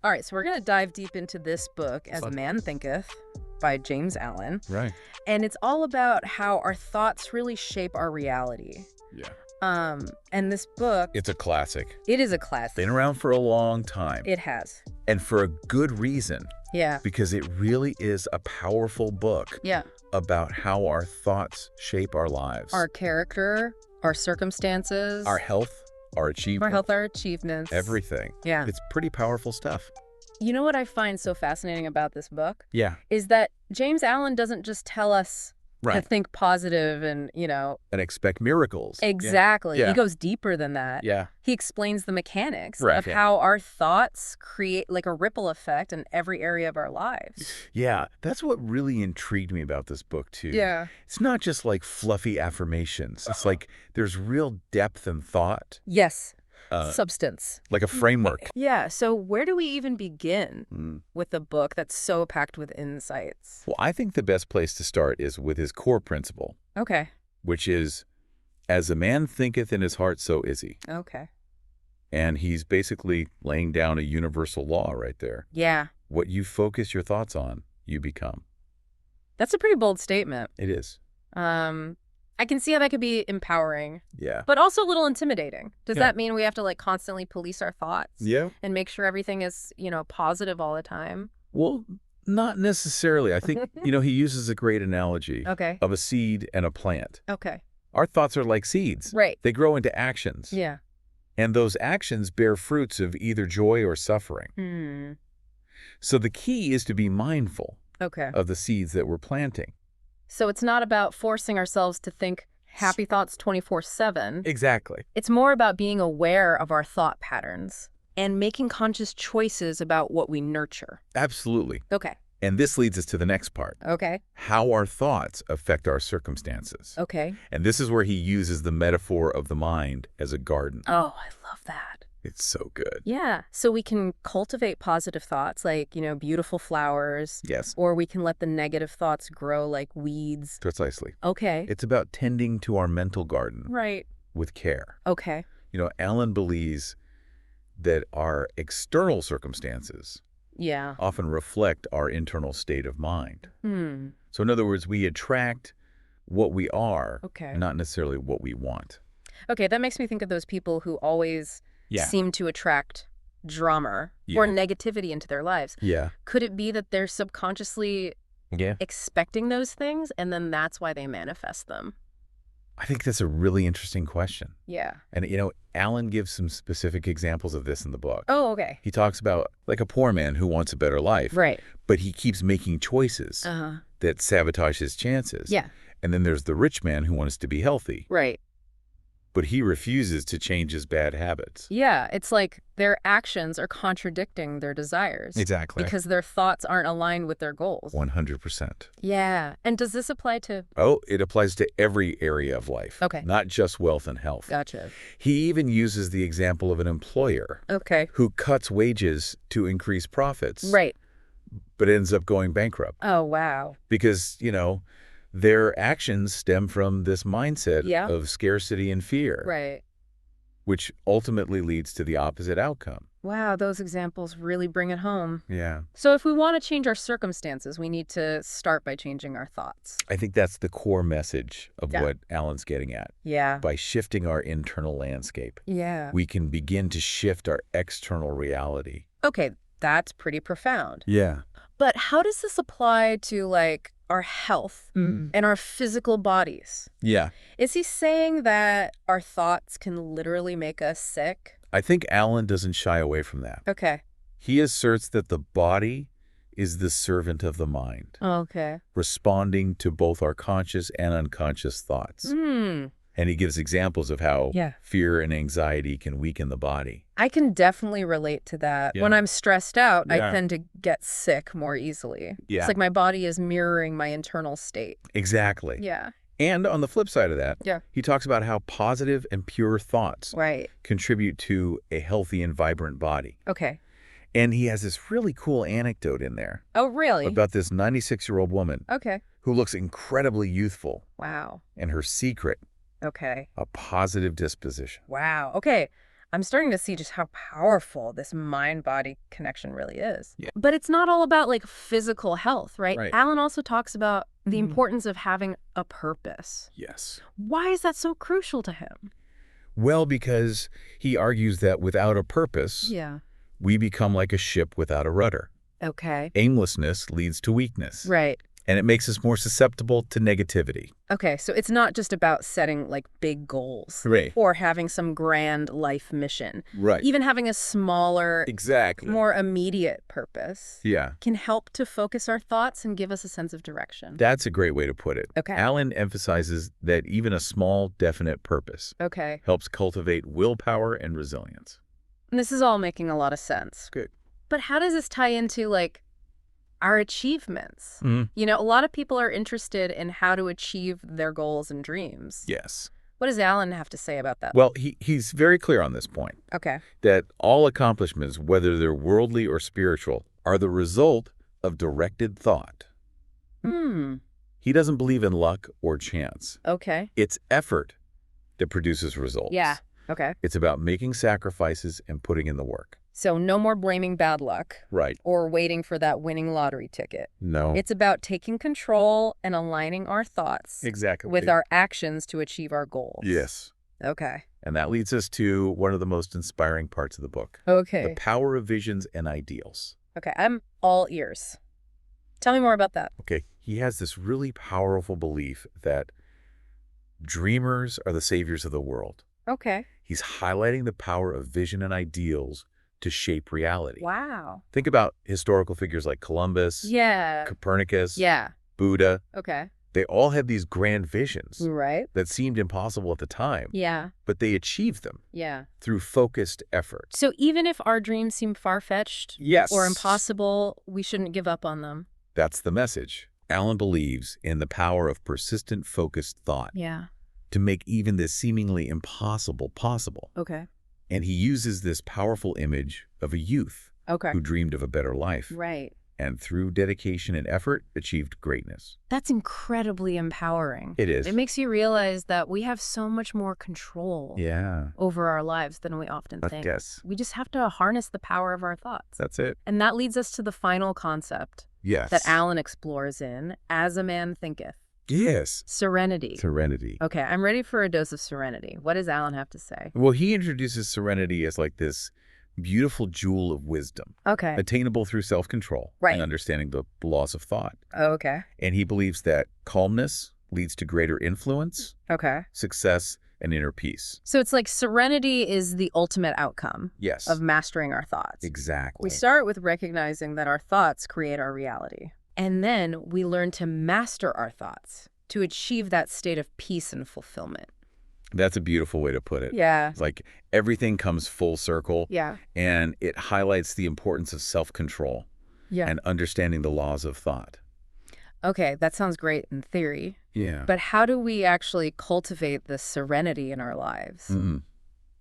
All right, so we're going to dive deep into this book as Man Thinketh by James Allen. Right. And it's all about how our thoughts really shape our reality. Yeah. And this book... It's a classic. It is a classic. Been around for a long time. It has. And for a good reason. Yeah. Because it really is a powerful book. Yeah. About how our thoughts shape our lives. Our character, our circumstances. Our health, our achievements. Our health, our achievements. Everything. Yeah. It's pretty powerful stuff. You know what I find so fascinating about this book? Yeah. Is that James Allen doesn't just tell us to think positive and, and expect miracles. Exactly. Yeah. He goes deeper than that. Yeah. He explains the mechanics Right, of how our thoughts create like a ripple effect in every area of our lives. Yeah. That's what really intrigued me about this book, too. Yeah. It's not just like fluffy affirmations. It's like there's real depth and thought. Yes. Substance. Like a framework. Yeah. So where do we even begin with a book that's so packed with insights? Well, I think the best place to start is with his core principle. Okay. Which is, as a man thinketh in his heart, so is he. Okay. And he's basically laying down a universal law right there. Yeah. What you focus your thoughts on, you become. That's a pretty bold statement. It is. I can see how that could be empowering. Yeah. But also a little intimidating. Does that mean we have to like constantly police our thoughts? Yeah. And make sure everything is, positive all the time? Well, not necessarily. I think, he uses a great analogy of a seed and a plant. Okay. Our thoughts are like seeds. Right. They grow into actions. Yeah. And those actions bear fruits of either joy or suffering. So the key is to be mindful of the seeds that we're planting. So it's not about forcing ourselves to think happy thoughts 24/7. Exactly. It's more about being aware of our thought patterns and making conscious choices about what we nurture. Absolutely. Okay. And this leads us to the next part. Okay. How our thoughts affect our circumstances. Okay. And this is where he uses the metaphor of the mind as a garden. Oh, I love that. It's so good. Yeah. So we can cultivate positive thoughts like, beautiful flowers. Yes. Or we can let the negative thoughts grow like weeds. Precisely. Okay. It's about tending to our mental garden. Right. With care. Okay. Allen believes that our external circumstances often reflect our internal state of mind. So in other words, we attract what we are, not necessarily what we want. Okay, that makes me think of those people who always seem to attract drama or negativity into their lives. Yeah. Could it be that they're subconsciously expecting those things and then that's why they manifest them? I think that's a really interesting question. Yeah. And, Allen gives some specific examples of this in the book. Oh, okay. He talks about like a poor man who wants a better life. Right. But he keeps making choices that sabotage his chances. Yeah. And then there's the rich man who wants to be healthy. Right. But he refuses to change his bad habits. Yeah, it's like their actions are contradicting their desires. Exactly. Because their thoughts aren't aligned with their goals. 100%. Yeah. And does this apply to... Oh, it applies to every area of life. Okay. Not just wealth and health. Gotcha. He even uses the example of an employer who cuts wages to increase profits. Right. But ends up going bankrupt. Oh, wow. Because, their actions stem from this mindset of scarcity and fear. Right. Which ultimately leads to the opposite outcome. Wow, those examples really bring it home. Yeah. So if we want to change our circumstances, we need to start by changing our thoughts. I think that's the core message of what Allen's getting at. Yeah. By shifting our internal landscape. Yeah. We can begin to shift our external reality. Okay, that's pretty profound. Yeah. But how does this apply to, like, our health and our physical bodies? Yeah. Is he saying that our thoughts can literally make us sick? I think Allen doesn't shy away from that. Okay. He asserts that the body is the servant of the mind. Okay. Responding to both our conscious and unconscious thoughts. And he gives examples of how fear and anxiety can weaken the body. I can definitely relate to that. When I'm stressed out, I tend to get sick more easily. Yeah. It's like my body is mirroring my internal state. Exactly. Yeah. And on the flip side of that, he talks about how positive and pure thoughts contribute to a healthy and vibrant body. Okay. And he has this really cool anecdote in there. Oh, really? About this 96-year-old woman who looks incredibly youthful. Wow. And her secret, okay, a positive disposition. Wow. Okay. I'm starting to see just how powerful this mind-body connection really is. Yeah. But it's not all about like physical health, right? Right. Alan also talks about the importance of having a purpose. Yes. Why is that so crucial to him? Well, because he argues that without a purpose, we become like a ship without a rudder. Okay. Aimlessness leads to weakness. Right. And it makes us more susceptible to negativity. Okay, so it's not just about setting like big goals. Right. Or having some grand life mission. Right. Even having a smaller, more immediate purpose can help to focus our thoughts and give us a sense of direction. That's a great way to put it. Okay. Alan emphasizes that even a small, definite purpose helps cultivate willpower and resilience. And this is all making a lot of sense. Good. But how does this tie into like our achievements? You know, a lot of people are interested in how to achieve their goals and dreams. Yes. What does Alan have to say about that? Well, he's very clear on this point. Okay. That all accomplishments, whether they're worldly or spiritual, are the result of directed thought. He doesn't believe in luck or chance. Okay. It's effort that produces results. Yeah. Okay. It's about making sacrifices and putting in the work. So no more blaming bad luck. Right. Or waiting for that winning lottery ticket. No. It's about taking control and aligning our thoughts with our actions to achieve our goals. Yes. Okay. And that leads us to one of the most inspiring parts of the book. Okay. The power of visions and ideals. Okay, I'm all ears. Tell me more about that. Okay. He has this really powerful belief that dreamers are the saviors of the world. Okay. He's highlighting the power of vision and ideals to shape reality. Wow. Think about historical figures like Columbus, Copernicus, Buddha. Okay. They all had these grand visions that seemed impossible at the time. Yeah. But they achieved them through focused effort. So even if our dreams seem far-fetched or impossible, we shouldn't give up on them. That's the message. Alan believes in the power of persistent, focused thought to make even the seemingly impossible possible. Okay. And he uses this powerful image of a youth who dreamed of a better life. Right. And through dedication and effort, achieved greatness. That's incredibly empowering. It is. It makes you realize that we have so much more control over our lives than we often think. Yes. We just have to harness the power of our thoughts. That's it. And that leads us to the final concept that Alan explores in As a Man Thinketh. Yes. Serenity. Serenity. Okay, I'm ready for a dose of serenity. What does Alan have to say? Well, he introduces serenity as like this beautiful jewel of wisdom. Okay. Attainable through self-control and understanding the laws of thought. Okay. And he believes that calmness leads to greater influence, success, and inner peace. So it's like serenity is the ultimate outcome of mastering our thoughts. Exactly. We start with recognizing that our thoughts create our reality. And then we learn to master our thoughts to achieve that state of peace and fulfillment. That's a beautiful way to put it. Yeah. It's like everything comes full circle. Yeah. And it highlights the importance of self-control and understanding the laws of thought. Okay, that sounds great in theory. Yeah. But how do we actually cultivate this serenity in our lives?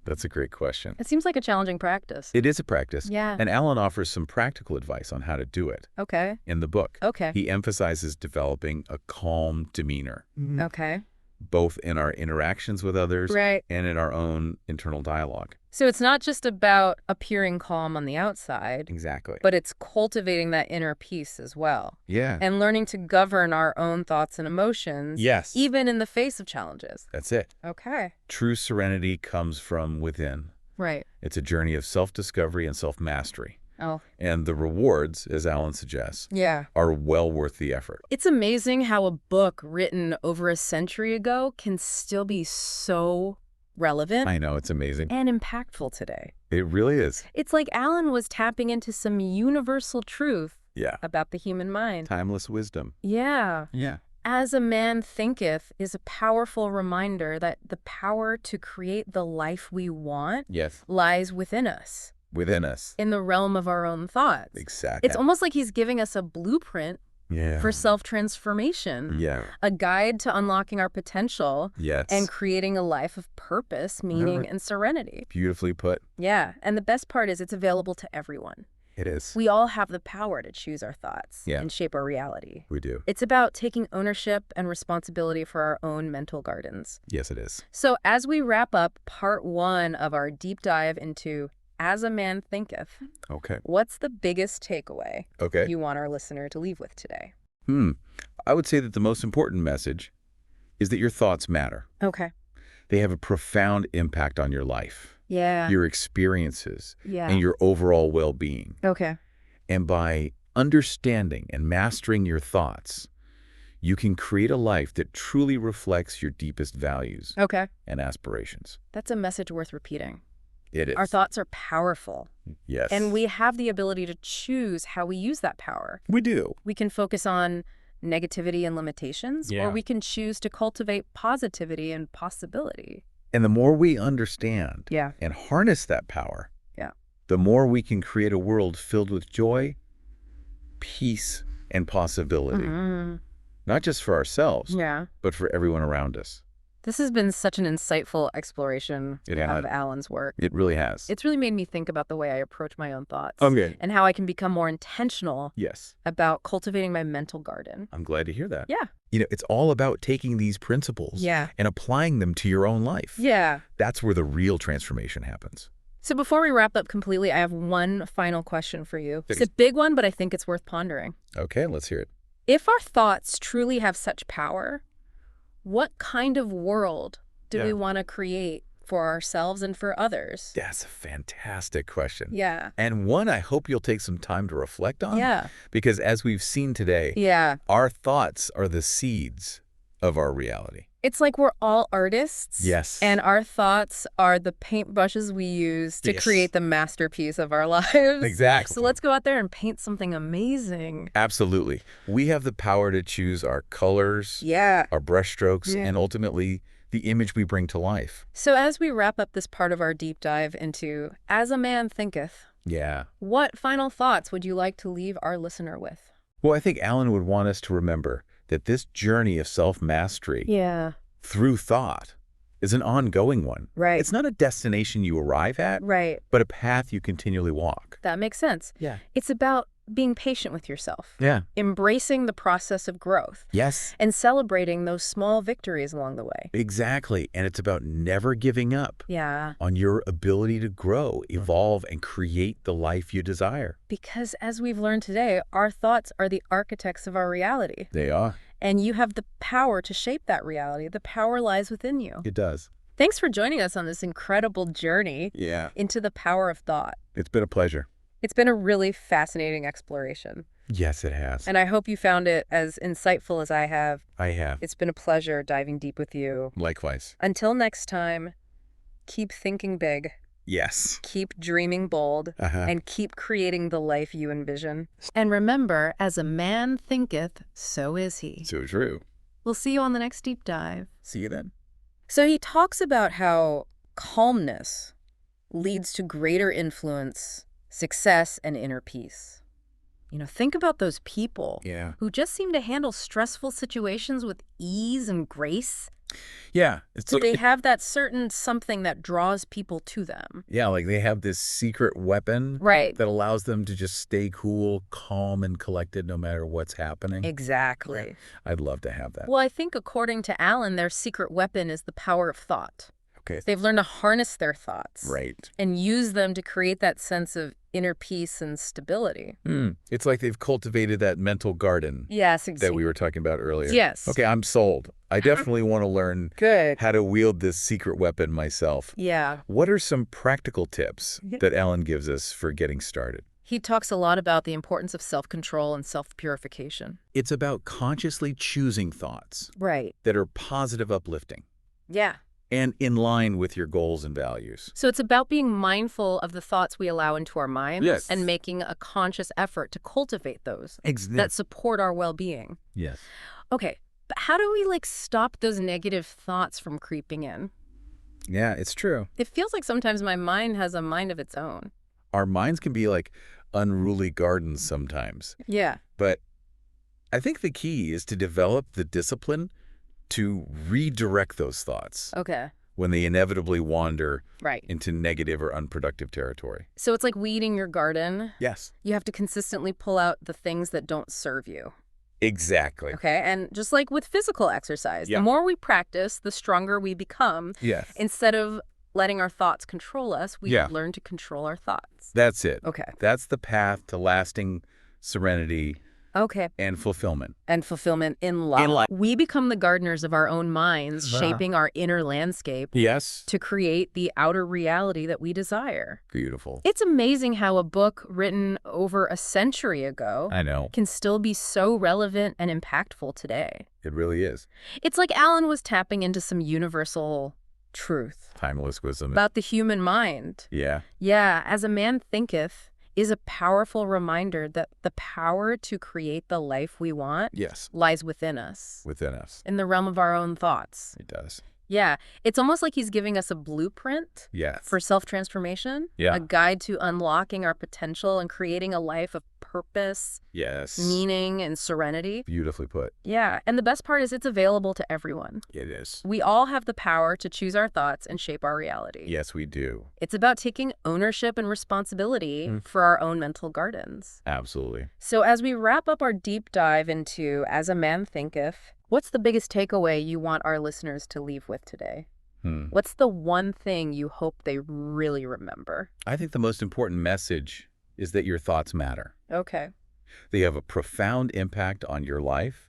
That's a great question. It seems like a challenging practice. It is a practice. Yeah. And Alan offers some practical advice on how to do it. Okay. In the book. Okay. He emphasizes developing a calm demeanor. Okay. Both in our interactions with others and in our own internal dialogue. So it's not just about appearing calm on the outside. Exactly. But it's cultivating that inner peace as well. Yeah. And learning to govern our own thoughts and emotions. Yes. Even in the face of challenges. That's it. Okay. True serenity comes from within. Right. It's a journey of self-discovery and self-mastery. Oh. And the rewards, as Alan suggests, are well worth the effort. It's amazing how a book written over a century ago can still be so relevant. I know, it's amazing. And impactful today. It really is. It's like Alan was tapping into some universal truth about the human mind. Timeless wisdom. Yeah. Yeah. As a Man Thinketh is a powerful reminder that the power to create the life we want lies within us. Within us. In the realm of our own thoughts. Exactly. It's almost like he's giving us a blueprint for self-transformation. Yeah. A guide to unlocking our potential. Yes. And creating a life of purpose, meaning, and serenity. Beautifully put. Yeah. And the best part is it's available to everyone. It is. We all have the power to choose our thoughts Yeah. and shape our reality. We do. It's about taking ownership and responsibility for our own mental gardens. Yes, it is. So as we wrap up part 1 of our deep dive into As a Man Thinketh, Okay. what's the biggest takeaway Okay. you want our listener to leave with today? I would say that the most important message is that your thoughts matter. Okay. They have a profound impact on your life, Yeah. your experiences, Yeah. and your overall well-being. Okay. And by understanding and mastering your thoughts, you can create a life that truly reflects your deepest values Okay. and aspirations. That's a message worth repeating. It is. Our thoughts are powerful, Yes. and we have the ability to choose how we use that power. We do. We can focus on negativity and limitations, Yeah. or we can choose to cultivate positivity and possibility. And the more we understand Yeah. and harness that power, Yeah. the more we can create a world filled with joy, peace, and possibility. Not just for ourselves, Yeah. but for everyone around us. This has been such an insightful exploration It of had. Alan's work. It really has. It's really made me think about the way I approach my own thoughts Okay. and how I can become more intentional Yes. about cultivating my mental garden. I'm glad to hear that. Yeah. It's all about taking these principles Yeah. and applying them to your own life. Yeah. That's where the real transformation happens. So before we wrap up completely, I have one final question for you. It's Please. a big one, but I think it's worth pondering. Okay, let's hear it. If our thoughts truly have such power, what kind of world do we want to create for ourselves and for others? That's a fantastic question. Yeah. And one I hope you'll take some time to reflect on. Yeah. Because as we've seen today, Yeah. our thoughts are the seeds of our reality. It's like we're all artists. Yes. And our thoughts are the paintbrushes we use to Yes. create the masterpiece of our lives. Exactly. So let's go out there and paint something amazing. Absolutely. We have the power to choose our colors, Yeah. our brushstrokes, Yeah. and ultimately the image we bring to life. So as we wrap up this part of our deep dive into As a Man Thinketh, Yeah. what final thoughts would you like to leave our listener with? Well, I think Alan would want us to remember that this journey of self-mastery Yeah. through thought is an ongoing one. Right. It's not a destination you arrive at, Right. but a path you continually walk. That makes sense. Yeah. It's about being patient with yourself, Yeah. embracing the process of growth, Yes. and celebrating those small victories along the way. Exactly. And it's about never giving up Yeah. on your ability to grow, evolve, and create the life you desire. Because as we've learned today, our thoughts are the architects of our reality. They are. And you have the power to shape that reality. The power lies within you. It does. Thanks for joining us on this incredible journey Yeah. into the power of thought. It's been a pleasure. It's been a really fascinating exploration. Yes, it has. And I hope you found it as insightful as I have. I have. It's been a pleasure diving deep with you. Likewise. Until next time, keep thinking big, Yes. keep dreaming bold, Uh-huh. and keep creating the life you envision. And remember, as a man thinketh, so is he. So true. We'll see you on the next deep dive. See you then. So he talks about how calmness leads to greater influence, success, and inner peace. Think about those people Yeah. who just seem to handle stressful situations with ease and grace. Yeah. It's They have that certain something that draws people to them. yeah, like they have this secret weapon Right. that allows them to just stay cool, calm, and collected no matter what's happening. Exactly. I'd love to have that. Well, I think according to Alan, their secret weapon is the power of thought. Okay. They've learned to harness their thoughts. Right. And use them to create that sense of inner peace and stability. It's like they've cultivated that mental garden Yes, exactly. that we were talking about earlier. Yes. Okay, I'm sold. I definitely want to learn Good. how to wield this secret weapon myself. Yeah. What are some practical tips that Alan gives us for getting started? He talks a lot about the importance of self-control and self-purification. It's about consciously choosing thoughts Right. that are positive, uplifting, Yeah. and in line with your goals and values. So it's about being mindful of the thoughts we allow into our minds Yes. and making a conscious effort to cultivate those that Exactly. support our well-being. Yes. Okay, but how do we stop those negative thoughts from creeping in? Yeah, it's true. It feels like sometimes my mind has a mind of its own. Our minds can be like unruly gardens sometimes. Yeah. But I think the key is to develop the discipline to redirect those thoughts. Okay. when they inevitably wander Right. into negative or unproductive territory. So it's like weeding your garden. Yes. You have to consistently pull out the things that don't serve you. Exactly. Okay, and just like with physical exercise, Yeah. the more we practice, the stronger we become. Yes. Instead of letting our thoughts control us, we learn to control our thoughts. That's it. Okay. That's the path to lasting serenity and fulfillment. And fulfillment in life. We become the gardeners of our own minds, shaping our inner landscape to create the outer reality that we desire. Beautiful. It's amazing how a book written over a century ago can still be so relevant and impactful today. It really is. It's like Alan was tapping into some universal truth. Timeless wisdom. About the human mind. Yeah. Yeah, as a man thinketh is a powerful reminder that the power to create the life we want lies within us. Within us. In the realm of our own thoughts. It does. Yeah, it's almost like he's giving us a blueprint for self-transformation, a guide to unlocking our potential and creating a life of purpose, meaning, and serenity. Beautifully put. Yeah, and the best part is it's available to everyone. It is. We all have the power to choose our thoughts and shape our reality. Yes, we do. It's about taking ownership and responsibility for our own mental gardens. Absolutely. So as we wrap up our deep dive into As a Man Thinketh, what's the biggest takeaway you want our listeners to leave with today? What's the one thing you hope they really remember? I think the most important message is that your thoughts matter. Okay. They have a profound impact on your life,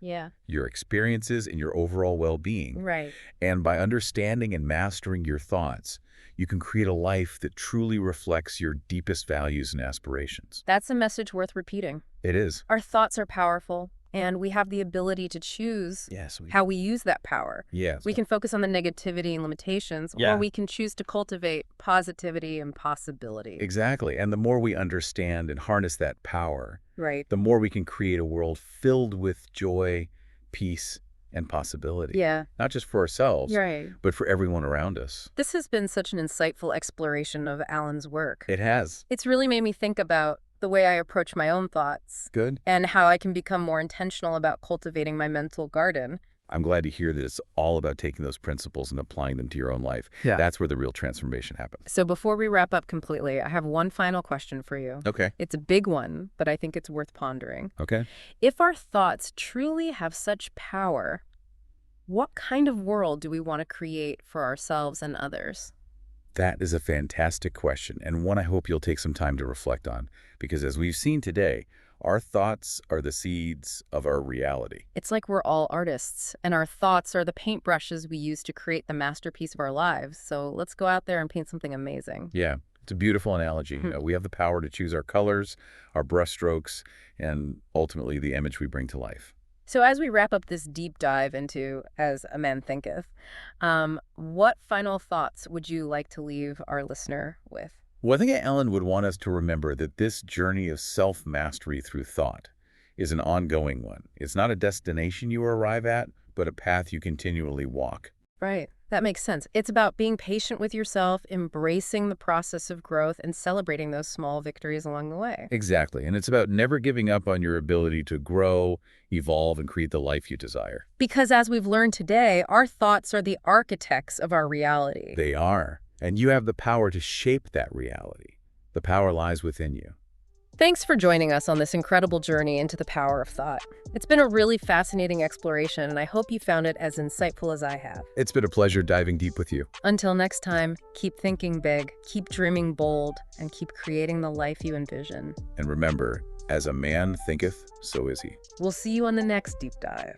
your experiences, and your overall well-being. Right. And by understanding and mastering your thoughts, you can create a life that truly reflects your deepest values and aspirations. That's a message worth repeating. It is. Our thoughts are powerful, and we have the ability to choose how we use that power. Yes. We can focus on the negativity and limitations, or we can choose to cultivate positivity and possibility. Exactly. And the more we understand and harness that power, Right. the more we can create a world filled with joy, peace, and possibility. Yeah. Not just for ourselves, Right. but for everyone around us. This has been such an insightful exploration of Alan's work. It has. It's really made me think about the way I approach my own thoughts. Good. And how I can become more intentional about cultivating my mental garden. I'm glad to hear that it's all about taking those principles and applying them to your own life. Yeah. That's where the real transformation happens. So before we wrap up completely, I have one final question for you. Okay. It's a big one, but I think it's worth pondering. Okay. If our thoughts truly have such power, what kind of world do we want to create for ourselves and others? That is a fantastic question, and one I hope you'll take some time to reflect on, because as we've seen today, our thoughts are the seeds of our reality. It's like we're all artists, and our thoughts are the paintbrushes we use to create the masterpiece of our lives. So let's go out there and paint something amazing. Yeah, it's a beautiful analogy. You know, we have the power to choose our colors, our brushstrokes, and ultimately the image we bring to life. So as we wrap up this deep dive into As a Man Thinketh, what final thoughts would you like to leave our listener with? Well, I think Alan would want us to remember that this journey of self-mastery through thought is an ongoing one. It's not a destination you arrive at, but a path you continually walk. Right. That makes sense. It's about being patient with yourself, embracing the process of growth, and celebrating those small victories along the way. Exactly. And it's about never giving up on your ability to grow, evolve, and create the life you desire. Because as we've learned today, our thoughts are the architects of our reality. They are. And you have the power to shape that reality. The power lies within you. Thanks for joining us on this incredible journey into the power of thought. It's been a really fascinating exploration, and I hope you found it as insightful as I have. It's been a pleasure diving deep with you. Until next time, keep thinking big, keep dreaming bold, and keep creating the life you envision. And remember, as a man thinketh, so is he. We'll see you on the next deep dive.